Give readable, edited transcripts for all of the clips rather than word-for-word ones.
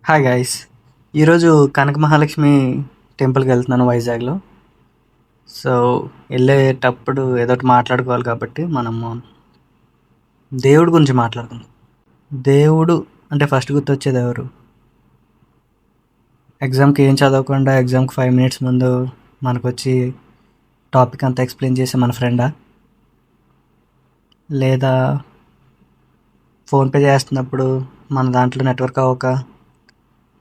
Hi guys. ఈరోజు కనక మహాలక్ష్మి టెంపుల్కి వెళ్తున్నాను వైజాగ్లో. సో వెళ్ళేటప్పుడు ఏదో ఒకటి మాట్లాడుకోవాలి కాబట్టి మనము దేవుడి గురించి మాట్లాడుకుందాం. దేవుడు అంటే ఫస్ట్ గుర్తొచ్చేది ఎవరు? ఎగ్జామ్కి ఏం చదవకుండా ఎగ్జామ్కి 5 minutes ముందు మనకు వచ్చి టాపిక్ అంతా ఎక్స్ప్లెయిన్ చేసే మన ఫ్రెండా, లేదా ఫోన్పే చేస్తున్నప్పుడు మన దాంట్లో నెట్వర్క్ అవ్వక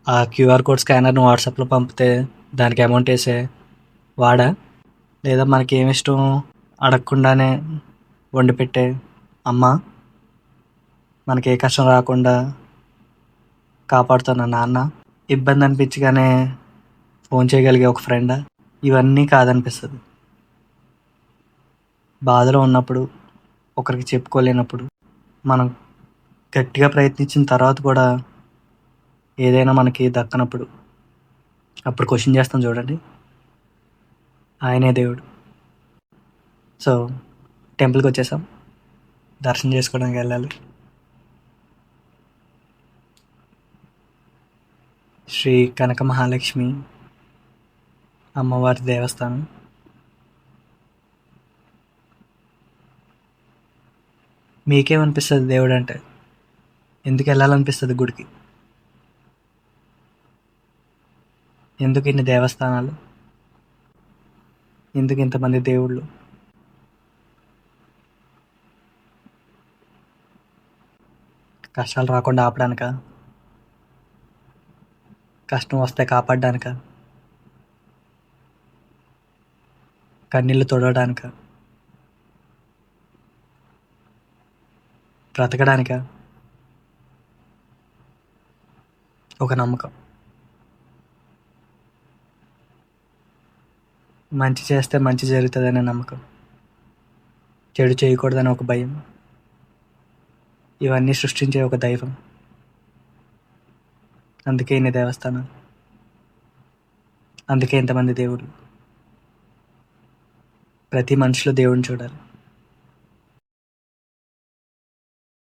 ఆ క్యూఆర్ కోడ్ స్కానర్ని వాట్సాప్లో పంపితే దానికి అమౌంట్ వేసే వాడా, లేదా మనకి ఏమి ఇష్టం అడగకుండానే వండి పెట్టే అమ్మ, మనకి ఏ కష్టం రాకుండా కాపాడుతున్న నాన్న, ఇబ్బంది అనిపించగానే ఫోన్ చేయగలిగే ఒక ఫ్రెండా? ఇవన్నీ కాదనిపిస్తుంది. బాధలో ఉన్నప్పుడు, ఒకరికి చెప్పుకోలేనప్పుడు, మనం గట్టిగా ప్రయత్నించిన తర్వాత కూడా ఏదైనా మనకి దక్కనప్పుడు, అప్పుడు క్వశ్చన్ చేస్తాం చూడండి, ఆయనే దేవుడు. సో టెంపుల్కి వచ్చేసాం, దర్శనం చేసుకోవడానికి వెళ్ళాలి. శ్రీ కనక మహాలక్ష్మి అమ్మవారి దేవస్థానం. మీకేమనిపిస్తుంది దేవుడు అంటే? ఎందుకు వెళ్ళాలనిపిస్తుంది గుడికి? ఎందుకు ఇన్ని దేవస్థానాలు? ఎందుకు ఇంతమంది దేవుళ్ళు? కష్టాలు రాకుండా ఆపడానిక? కష్టం వస్తే కాపాడడానిక? కన్నీళ్ళు తుడవడానిక? బ్రతకడానిక? ఒక నమ్మకం. మంచి చేస్తే మంచి జరుగుతుందనే నమ్మకం. చెడు చేయకూడదని ఒక భయం. ఇవన్నీ సృష్టించే ఒక దైవం. అందుకే ఇన్ని దేవస్థానాలు, అందుకే ఇంతమంది దేవుడు. ప్రతి మనిషిలో దేవుడిని చూడాలి.